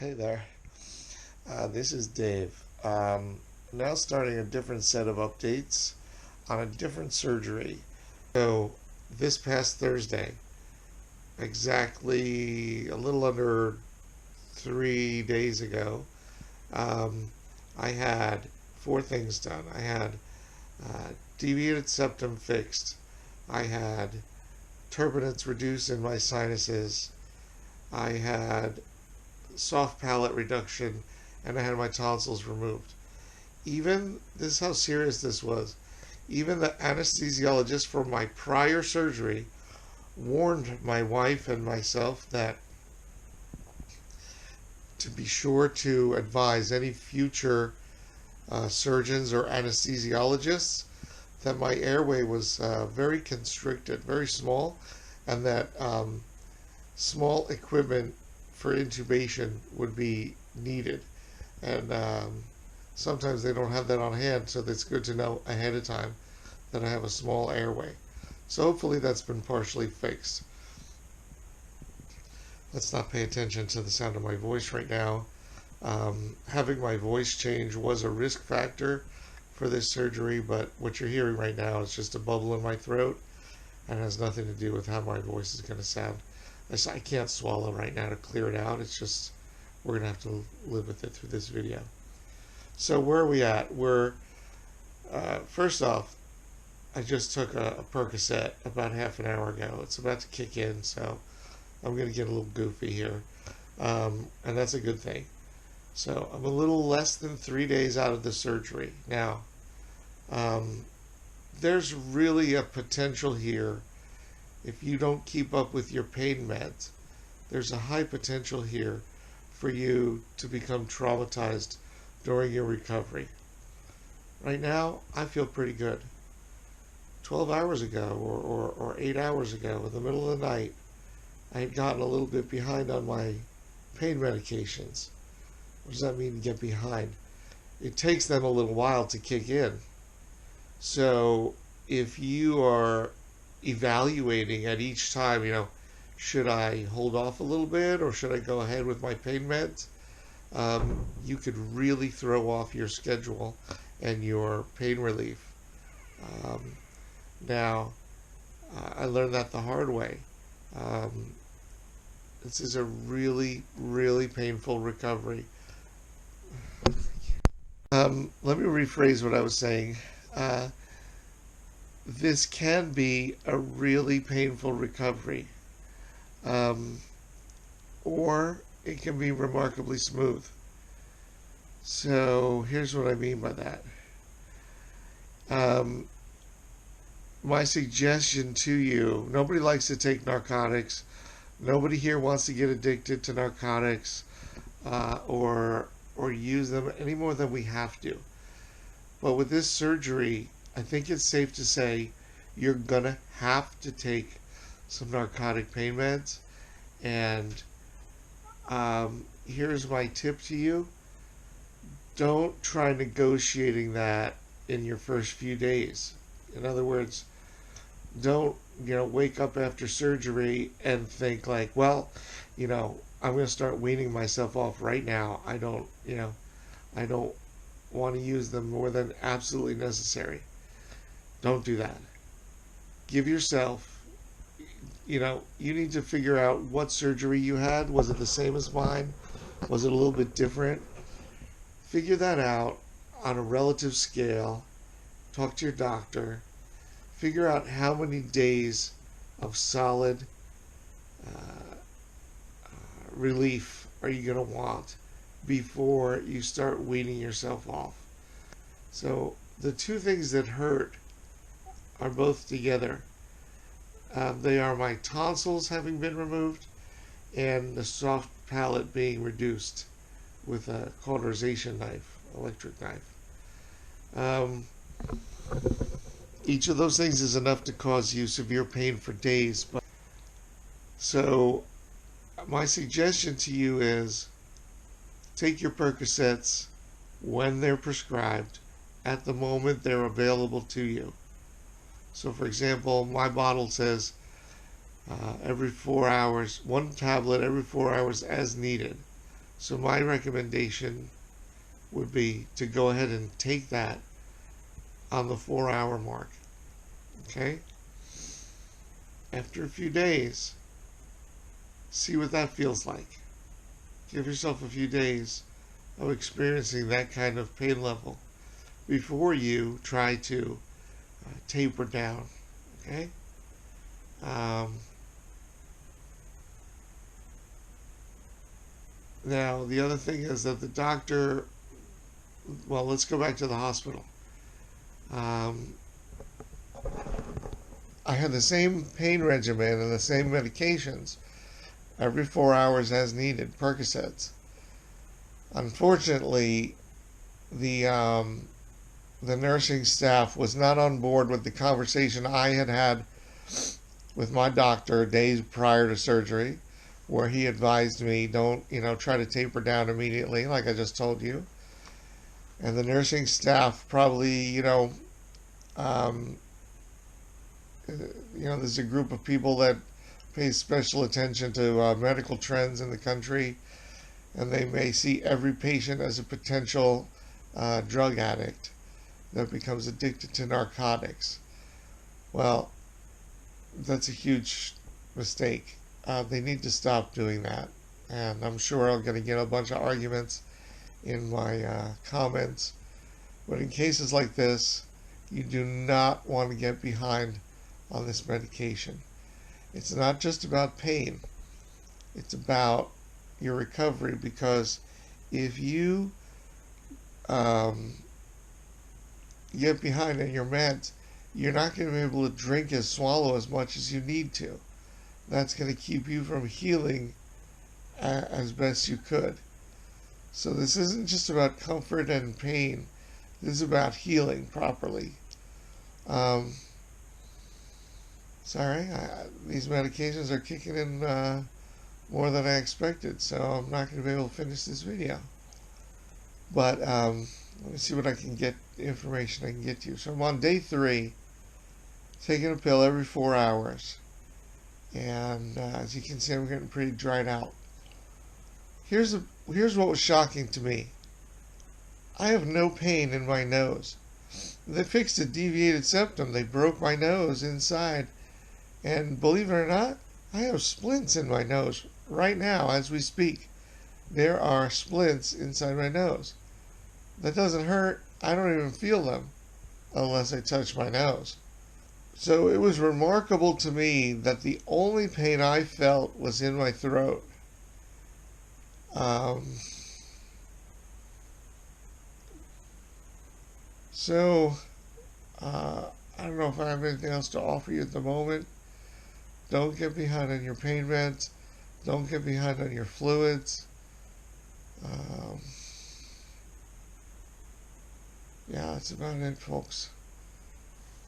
Hey there, this is Dave. Now starting a different set of updates on a different surgery. So, this past Thursday, exactly a little under 3 days ago, um, I had four things done. I had deviated septum fixed, I had turbinates reduced in my sinuses, I had soft palate reduction, and I had my tonsils removed. Even this is how serious this was. Even the anesthesiologist for my prior surgery warned my wife and myself that to be sure to advise any future surgeons or anesthesiologists that my airway was very constricted, very small, and that small equipment for intubation would be needed. And sometimes they don't have that on hand, so it's good to know ahead of time that I have a small airway. So hopefully that's been partially fixed. Let's not pay attention to the sound of my voice right now. Having my voice change was a risk factor for this surgery, but what you're hearing right now is just a bubble in my throat and has nothing to do with how my voice is going to sound. I can't swallow right now to clear it out. It's just, we're going to have to live with it through this video. So where are we at? First off, I just took a Percocet about half an hour ago. It's about to kick in, so I'm going to get a little goofy here. And that's a good thing. So I'm a little less than 3 days out of the surgery. Now, there's really a potential here. If you don't keep up with your pain meds, there's a high potential here for you to become traumatized during your recovery. Right now, I feel pretty good. 12 hours ago or 8 hours ago, in the middle of the night, I had gotten a little bit behind on my pain medications. What does that mean, to get behind? It takes them a little while to kick in. So if you are evaluating at each time, should I hold off a little bit or should I go ahead with my pain meds? You could really throw off your schedule and your pain relief. Now, I learned that the hard way. This is a really, really painful recovery. Let me rephrase what I was saying. This can be a really painful recovery, or it can be remarkably smooth. So here's what I mean by that. My suggestion to you, nobody likes to take narcotics. Nobody here wants to get addicted to narcotics or use them any more than we have to. But with this surgery, I think it's safe to say you're going to have to take some narcotic pain meds. And here's my tip to you. Don't try negotiating that in your first few days. In other words, don't wake up after surgery and think like, well, I'm going to start weaning myself off right now. I don't want to use them more than absolutely necessary. Don't do that. Give yourself, you need to figure out what surgery you had. Was it the same as mine? Was it a little bit different? Figure that out on a relative scale. Talk to your doctor. Figure out how many days of solid relief are you going to want before you start weaning yourself off. So the two things that hurt are both together. They are my tonsils having been removed and the soft palate being reduced with a cauterization knife, electric knife. Each of those things is enough to cause you severe pain for days. So my suggestion to you is take your Percocets when they're prescribed at the moment they're available to you. So for example, my bottle says every 4 hours, one tablet every 4 hours as needed. So my recommendation would be to go ahead and take that on the 4-hour mark. Okay? After a few days, see what that feels like. Give yourself a few days of experiencing that kind of pain level before you try to taper down. Okay? Now, the other thing is that the doctor, well, let's go back to the hospital. I had the same pain regimen and the same medications every 4 hours as needed, Percocets. Unfortunately, the nursing staff was not on board with the conversation I had had with my doctor days prior to surgery, where he advised me, don't, try to taper down immediately, like I just told you. And the nursing staff probably, there's a group of people that pays special attention to medical trends in the country, and they may see every patient as a potential drug addict that becomes addicted to narcotics. Well, that's a huge mistake. They need to stop doing that. And I'm sure I'm going to get a bunch of arguments in my comments. But in cases like this, you do not want to get behind on this medication. It's not just about pain. It's about your recovery, because if you get behind on your meds, you're not going to be able to drink and swallow as much as you need to. That's going to keep you from healing as best you could. So this isn't just about comfort and pain. This is about healing properly. Sorry, these medications are kicking in more than I expected, so I'm not going to be able to finish this video. But let me see what I can get, information I can get to you. So I'm on day 3, taking a pill every 4 hours. And as you can see, I'm getting pretty dried out. Here's what was shocking to me. I have no pain in my nose. They fixed a deviated septum. They broke my nose inside. And believe it or not, I have splints in my nose right now as we speak. There are splints inside my nose. That doesn't hurt. I don't even feel them unless I touch my nose. So it was remarkable to me that the only pain I felt was in my throat. I don't know if I have anything else to offer you at the moment. Don't get behind on your pain meds. Don't get behind on your fluids. Yeah, that's about it, folks.